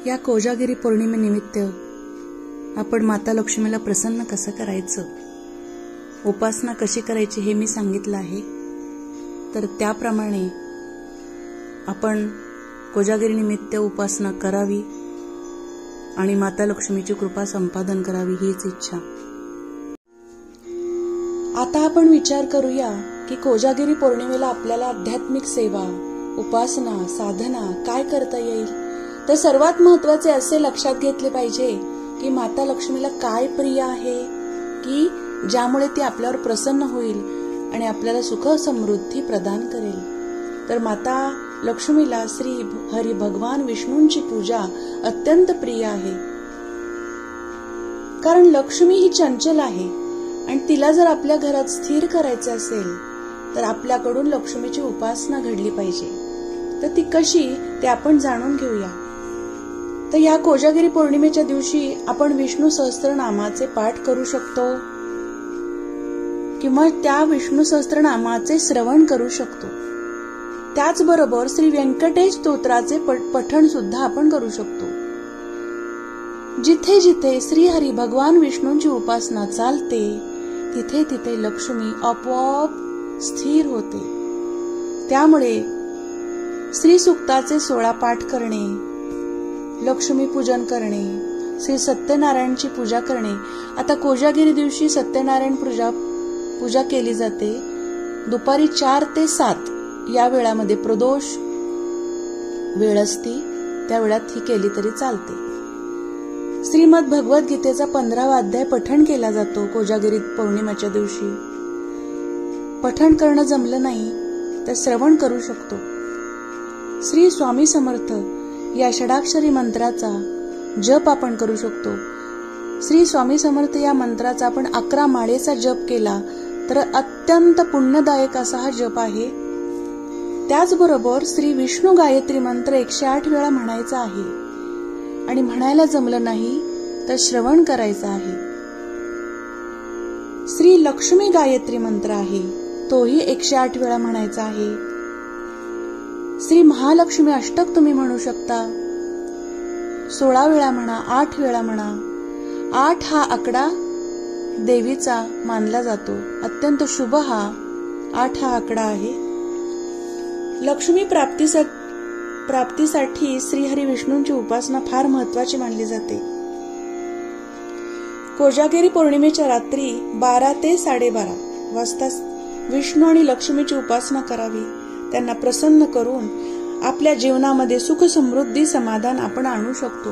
या कोजागिरी पौर्णिमेनिमित्त आपण माता लक्ष्मीला प्रसन्न कसं करायचं, उपासना कशी करायची हे मी सांगितलं आहे. तर त्याप्रमाणे आपण कोजागिरी निमित्त उपासना करावी आणि माता लक्ष्मीची कृपा संपादन करावी हीच इच्छा. आता आपण विचार करूया की कोजागिरी पौर्णिमेला आपल्याला आध्यात्मिक सेवा, उपासना, साधना काय करता येईल. तर सर्वात महत्त्वाचे असे लक्षात घेतले पाहिजे की माता लक्ष्मीला काय प्रिय आहे की ज्यामुळे ती आपल्यावर प्रसन्न होईल आणि आपल्याला सुख समृद्धी प्रदान करेल. तर माता लक्ष्मीला श्री हरी भगवान विष्णूंची पूजा अत्यंत प्रिय आहे. कारण लक्ष्मी ही चंचल आहे आणि तिला जर आपल्या घरात स्थिर करायचे असेल तर आपल्याकडून लक्ष्मीची उपासना घडली पाहिजे. तर ती कशी ते आपण जाणून घेऊया. तर या कोजागिरी पौर्णिमेच्या दिवशी आपण विष्णू सहस्त्रनामाचे पाठ करू शकतो किंवा त्या विष्णू सहस्त्रनामाचे श्रवण करू शकतो. त्याचबरोबर श्री व्यंकटेश स्तोत्राचे पठण सुद्धा आपण करू शकतो. जिथे जिथे श्री हरी भगवान विष्णूंची उपासना चालते तिथे तिथे लक्ष्मी आपोआप स्थिर होते. त्यामुळे श्री सूक्ताचे 16 पाठ करणे, लक्ष्मी पूजन करणे, श्री सत्यनारायणची पूजा करणे. आता कोजागिरी दिवशी सत्यनारायण पूजा केली जाते. दुपारी 4 ते 7 या वेळामध्ये प्रदोष वेळ असती, त्या वेळात ही केली तरी चालते. श्रीमद भगवद्गीतेचा 15वा अध्याय पठण केला जातो कोजागिरी पौर्णिमेच्या दिवशी. पठण करणं जमलं नाही तर श्रवण करू शकतो. श्री स्वामी समर्थ या षडाक्षरी मंत्राचा जप आपण करू शकतो. श्री स्वामी समर्थ या मंत्राचा आपण 11 माळेचा जप केला तर अत्यंत पुण्यदायक असा हा जप आहे. त्याचबरोबर श्री विष्णू गायत्री मंत्र 108 वेळा म्हणायचा आहे आणि म्हणायला जमलं नाही तर श्रवण करायचं आहे. श्री लक्ष्मी गायत्री मंत्र आहे, तोही 108 वेळा म्हणायचा आहे. श्री महालक्ष्मी अष्टक तुम्ही म्हणू शकता, 16 वेळा म्हणा, 8 वेळा म्हणा. 8 हा आकडा देवीचा मानला जातो. अत्यंत शुभ हा 8 हा आकडा आहे. लक्ष्मी प्राप्तीसाठी श्रीहरी विष्णूंची उपासना फार महत्वाची मानली जाते. कोजागिरी पौर्णिमेच्या रात्री 12 ते 12:30 वाजता विष्णू आणि लक्ष्मीची उपासना करावी. त्यांना प्रसन्न करून आपल्या जीवनामध्ये सुख समृद्धी समाधान आपण आणू शकतो.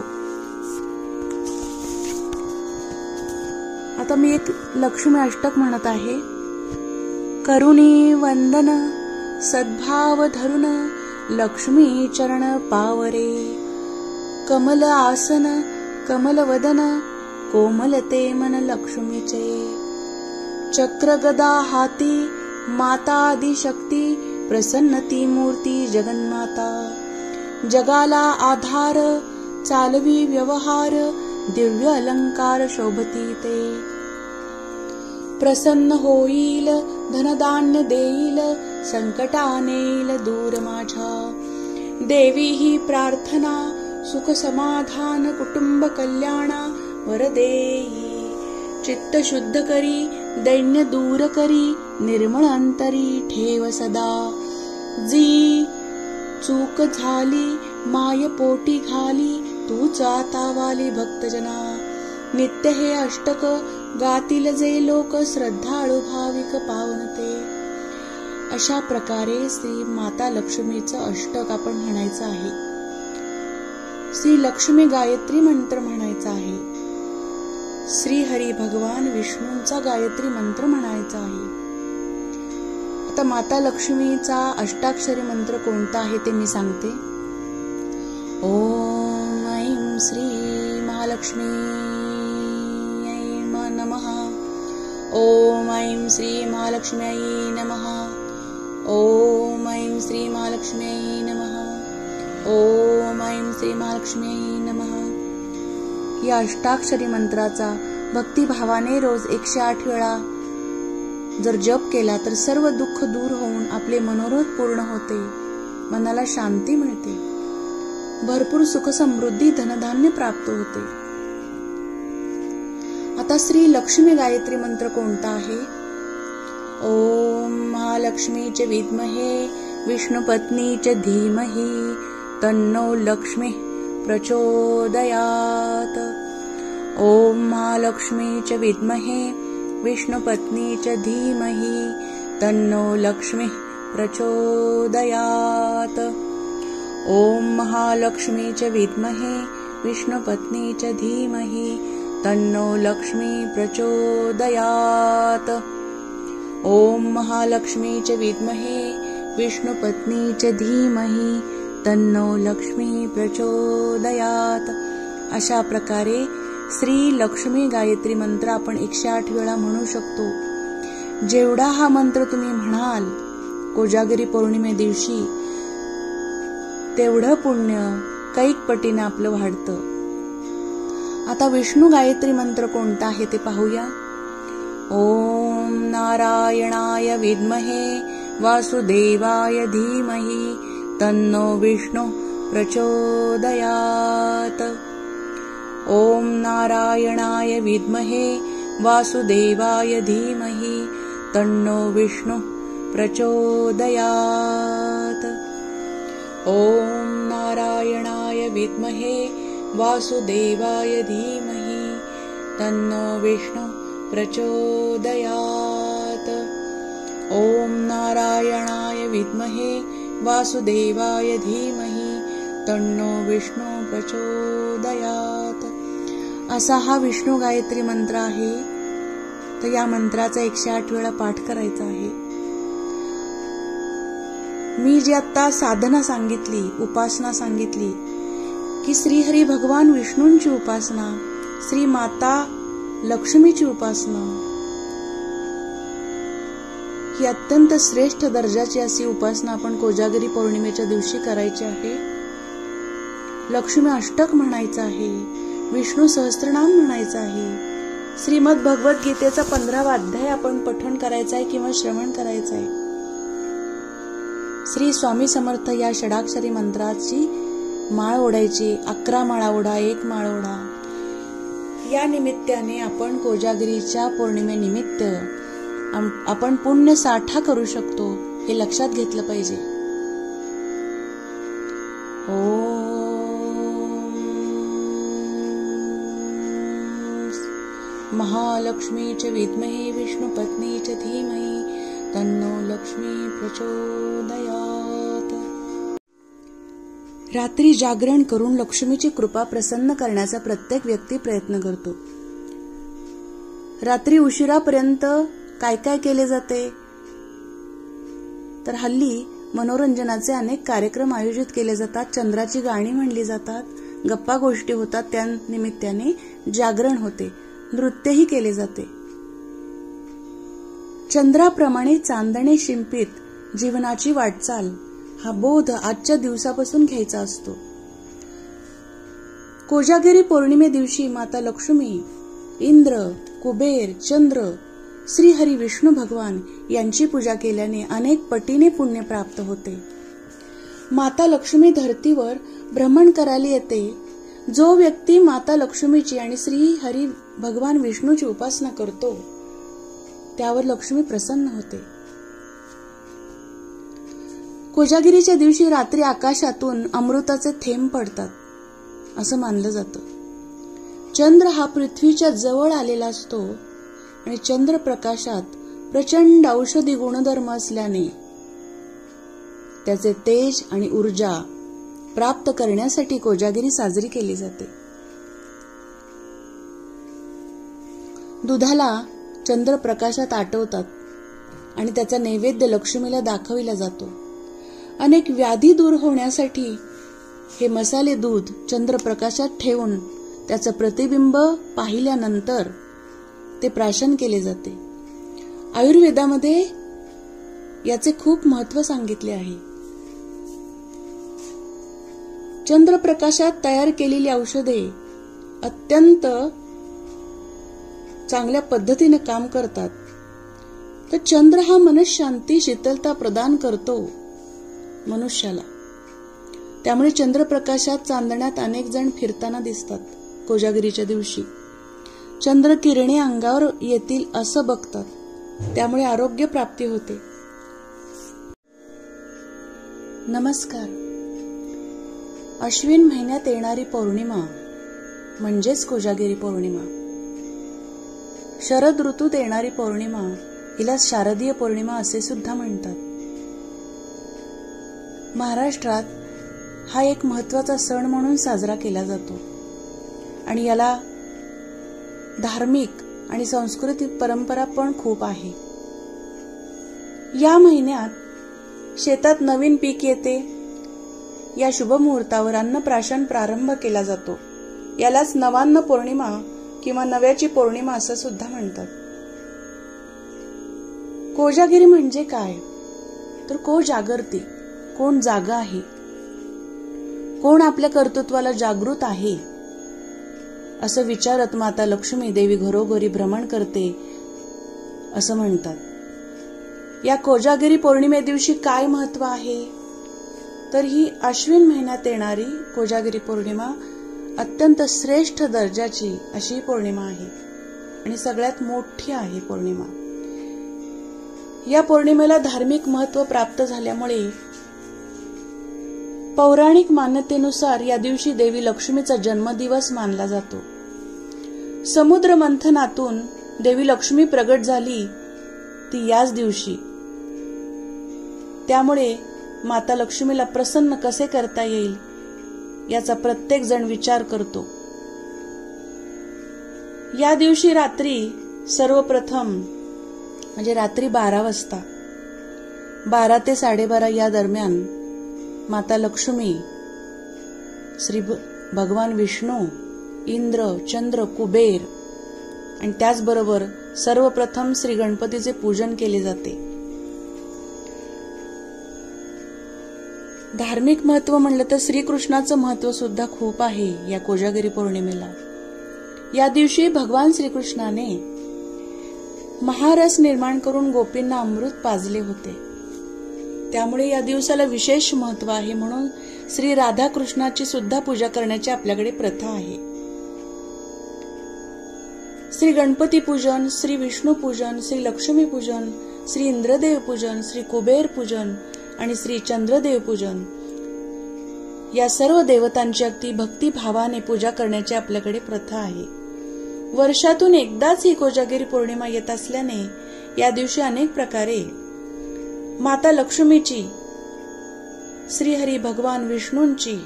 आता मी एक लक्ष्मी अष्टक म्हणत आहे. करुणी वंदन सद्भाव धरुन लक्ष्मी चरण पावरे, कमल आसन कमल वदन कोमलते मन लक्ष्मीचे, चक्र गदा हाती माता आदि शक्ती प्रसन्नती मूर्ती जगन्माता, जगाला आधार चालवी व्यवहार दिव्य अलंकार शोभती ते, प्रसन्न होईल धनधान्य देईल संकटानेल दूर माझ्या, देवी ही प्रार्थना सुख समाधान कुटुंब कल्याणा वर देई, चित्त शुद्ध करी दैन्य दूर करी निर्मळ अंतरी ठेव सदा, जी चूक झाली माय पोटी घाली तूच आता वाली भक्तजना, नित्य हे अष्टक गातील जे लोक श्रद्धाळू भाविक पावनते. अशा प्रकारे श्री माता लक्ष्मीचं अष्टक आपण म्हणायचं आहे. श्री लक्ष्मी गायत्री मंत्र म्हणायचा आहे. श्री हरी भगवान विष्णूंचा गायत्री मंत्र म्हणायचा आहे. आता माता लक्ष्मीचा अष्टाक्षरी मंत्र कोणता आहे ते मी सांगते. ओम ऐं श्री महालक्ष्मी नमः. ओम ऐं श्री महालक्ष्म्यै नमः. ओम ऐं श्री महालक्ष्म्यै नमः. ओम ऐं श्री महालक्ष्म्यै नमः. या अष्टाक्षरी मंत्राचा भक्तिभावाने रोज 108 वेळा जर जप केला तर सर्व दुःख दूर होऊन आपले मनोरथ पूर्ण होते, मनाला शांती मिळते. भरपूर सुख समृद्धी धनधान्य प्राप्त होते. आता श्री लक्ष्मी गायत्री मंत्र कोणता आहे? ओम महालक्ष्मीचे विद्महे विष्णुपत्नीचे धीमहि तन्नो लक्ष्मी प्रचोदयात. ओम महालक्ष्मीचे विद्महे विष्णुपत्नीचे धीमहि तन्नो लक्ष्मी प्रचोदयात. ओम महालक्ष्मीचे विद्महे विष्णुपत्नीचे धीमहि तन्नो लक्ष्मी प्रचोदयात. ओम महालक्ष्मीचे विद्महे विष्णुपत्नीचे धीमहि तन्नो लक्ष्मी प्रचोदयात. अशा प्रकारे श्री लक्ष्मी गायत्री मंत्र आपण 108 वेळा म्हणू शकतो. जेवढा हा मंत्र तुम्ही म्हणाल कोजागिरी पौर्णिमे दिवशी तेवढं पुण्य कैक पटीने आपलं वाढतं. आता विष्णू गायत्री मंत्र कोणता आहे ते पाहूया. ओम नारायणाय विद्महे वासुदेवाय धीमहि तन्नो विष्णु प्रचोदयात. ओम नारायणाय विद्महे वासुदेवाय धीमहि तन्नो विष्णु प्रचोदयात. ओम नारायणाय विद्महे वासुदेवाय धीमहि तन्नो विष्णु प्रचोदयात. ओम नारायणाय विद्महे वासुदेवाय धीमहि तन्नो विष्णु प्रचोदयात. असा हा विष्णू गायत्री मंत्र आहे. तर या मंत्राचा 108 वेळा पाठ करायचा आहे. मी जी आता साधना सांगितली, उपासना सांगितली की श्रीहरी भगवान विष्णूंची उपासना, श्री माता लक्ष्मीची उपासना, ही अत्यंत श्रेष्ठ दर्जाची अशी उपासना आपण कोजागिरी पौर्णिमेच्या दिवशी करायची आहे. लक्ष्मी अष्टक म्हणायचं आहे, विष्णू सहस्त्रनाम म्हणायचं आहे, श्रीमद भगवद्गीतेचा 15वा अध्याय आपण पठण करायचा आहे किंवा श्रवण करायचं आहे. श्री स्वामी समर्थ या षडाक्षरी मंत्राची माळ ओढायची. 11 माळा ओढा, 1 माळ ओढा. या निमित्ताने आपण कोजागिरीच्या पौर्णिमेनिमित्त आपण पुण्य साठा करू शकतो, हे लक्षात घेतलं पाहिजे. महालक्ष्मीचे विद्महे विष्णुपत्नीचे धीमहि तन्नो लक्ष्मी प्रचोदयात. रात्री जागरण करून लक्ष्मीची कृपा प्रसन्न करण्याचा प्रत्येक व्यक्ती प्रयत्न करतो. रात्री उशिरापर्यंत काय काय केले जाते? तर हल्ली मनोरंजनाचे अनेक कार्यक्रम आयोजित केले जातात, चंद्राची गाणी म्हणली जातात, गप्पा गोष्टी होतात, त्या निमित्ताने जागरण होते, नृत्यही केले जाते. चंद्राप्रमाणे चांदणे शिंपीत जीवनाची वाटचाल हा बोध आजच्या दिवसापासून घ्यायचा असतो. कोजागिरी पौर्णिमे दिवशी माता लक्ष्मी, इंद्र, कुबेर, चंद्र, श्रीहरी विष्णू भगवान यांची पूजा केल्याने अनेक पटीने पुण्य प्राप्त होते. माता लक्ष्मी धर्तीवर भ्रमण करायला येते. जो व्यक्ती माता लक्ष्मीची आणि श्री हरी भगवान विष्णूची उपासना करतो त्यावर लक्ष्मी प्रसन्न होते. कोजागिरीच्या दिवशी रात्री आकाशातून अमृताचे थेंब पडतात असं मानलं जातं. चंद्र हा पृथ्वीच्या जवळ आलेला असतो आणि चंद्रप्रकाशात प्रचंड औषधी गुणधर्म असल्याने त्याचे तेज आणि ऊर्जा प्राप्त करण्यासाठी कोजागिरी साजरी केली जाते. दुधाला चंद्रप्रकाशात आटवतात आणि त्याचा नैवेद्य लक्ष्मीला दाखविला जातो. अनेक व्याधी दूर होण्यासाठी हे मसाले दूध चंद्रप्रकाशात ठेवून त्याचं प्रतिबिंब पाहिल्यानंतर ते प्राशन केले जाते. आयुर्वेदामध्ये याचे खूप महत्त्व सांगितले आहे. चंद्रप्रकाशात तयार केलेली औषधे अत्यंत चांगल्या पद्धतीने काम करतात. तर चंद्र हा मनशांती शीतलता प्रदान करतो मनुष्याला. त्यामुळे चंद्रप्रकाशात चांदण्यात अनेक जण फिरताना दिसतात. कोजागिरीच्या दिवशी चंद्र किरणे अंगावर येतील असं बघतात, त्यामुळे आरोग्य प्राप्ती होते. नमस्कार. अश्विन महिन्यात येणारी पौर्णिमा म्हणजेच कोजागिरी पौर्णिमा. शरद ऋतूत येणारी पौर्णिमा हिला शारदीय पौर्णिमा असे सुद्धा म्हणतात. महाराष्ट्रात हा एक महत्त्वाचा सण म्हणून साजरा केला जातो आणि याला धार्मिक आणि सांस्कृतिक परंपरा पण खूप आहे. या महिन्यात शेतात नवीन पीक येते. या शुभ मुहूर्तावर अन्नप्राशन प्रारंभ केला जातो. यालाच नवान्न पौर्णिमा किंवा नव्याची पौर्णिमा असं सुद्धा म्हणतात. कोजागिरी म्हणजे काय तर को जागरती, कोण जागा आहे, कोण आपल्या कर्तृत्वाला जागृत आहे असं विचारत माता लक्ष्मी देवी घरोघरी भ्रमण करते असं म्हणतात. या कोजागिरी पौर्णिमे दिवशी काय महत्व आहे तर ही अश्विन महिन्यात येणारी कोजागिरी पौर्णिमा अत्यंत श्रेष्ठ दर्जाची अशी पौर्णिमा आहे आणि सगळ्यात मोठी आहे पौर्णिमा. या पौर्णिमेला धार्मिक महत्व प्राप्त झाल्यामुळे पौराणिक मान्यतेनुसार या दिवशी देवी लक्ष्मीचा जन्मदिवस मानला जातो. समुद्र मंथनातून देवी लक्ष्मी प्रगट झाली ती याच दिवशी. त्यामुळे माता लक्ष्मीला प्रसन्न कसे करता येईल याचा प्रत्येक जण विचार करतो. या दिवशी रात्री सर्वप्रथम म्हणजे रात्री 12 वाजता 12 ते 12:30 या दरम्यान माता लक्ष्मी, श्री भगवान विष्णू, इंद्र, चंद्र, कुबेर आणि त्याचबरोबर सर्वप्रथम श्री गणपतीचे पूजन केले जाते. धार्मिक महत्व म्हणलं तर श्रीकृष्णाचं महत्व सुद्धा खूप आहे या कोजागिरी पौर्णिमेला. या दिवशी भगवान श्रीकृष्णाने महारस निर्माण करून गोपींना अमृत पाजले होते. त्यामुळे या दिवसाला विशेष महत्व आहे. म्हणून श्री राधाकृष्णाची सुद्धा पूजा करण्याची आपल्याकडे प्रथा आहे. श्री गणपती पूजन, श्री विष्णू पूजन, श्री लक्ष्मी पूजन, श्री इंद्रदेव पूजन, श्री कुबेर पूजन आणि श्री चंद्रदेव पूजन या सर्व देवतांची अगदी भक्तिभावाने पूजा करण्याची आपल्याकडे प्रथा आहे. वर्षातून एकदाच ही कोजागिरी पौर्णिमा येत असल्याने या दिवशी अनेक प्रकारे माता लक्ष्मीची, श्रीहरी भगवान विष्णूंची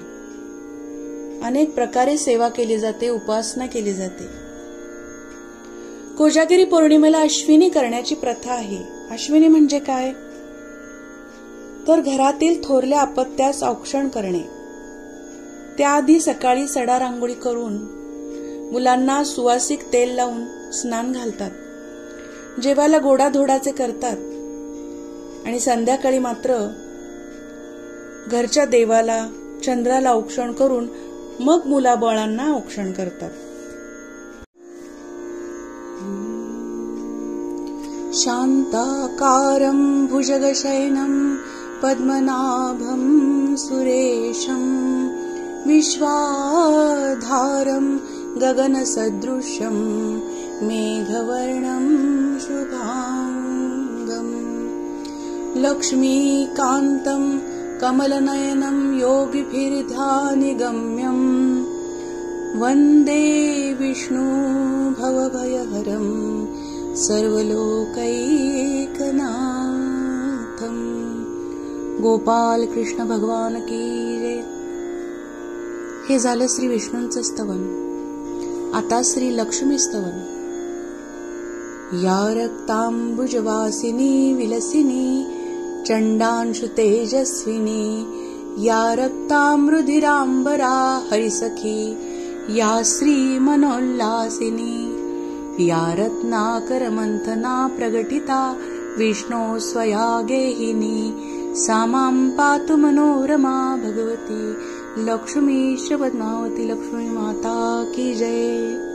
अनेक प्रकारे सेवा केली जाते, उपासना केली जाते. कोजागिरी पौर्णिमेला अश्विनी करण्याची प्रथा आहे. अश्विनी म्हणजे काय तर घरातील थोरल्या अपत्यास औक्षण करणे. त्याआधी सकाळी सडा रांगोळी करून मुलांना सुवासिक तेल लावून स्नान घालतात. जेवायला गोडाधोडाचे करतात आणि संध्याकाळी मात्र घरच्या देवाला, चंद्राला औक्षण करून मग मुलाबाळांना औक्षण करतात. शांताकारं भुजगशयनं पद्मनाभं सुरेशं विश्वाधारं गगनसदृशं मेघवर्णं शुभांगं लक्ष्मीकान्तं कमलनयनं योगिभिर्ध्यानगम्यं वन्दे विष्णु भवभयहरं सर्वलोकैकनाथं. गोपाल कृष्ण भगवान की जय. हे झालं श्री विष्णूंचं स्तवन. आता श्री लक्ष्मी स्तवन. या रक्तांबुजवासिनी विलसिनी चंडांशु तेजस्विनी या रक्तामृधिरांबरा हरिसखी या श्री मनोल्लासिनी या रत्नाकर मंथना प्रगटिता विष्णो स्वया गेहिनी सा मां पातु मनोरमा भगवती लक्ष्मी पद्मावती. लक्ष्मी माता की जय.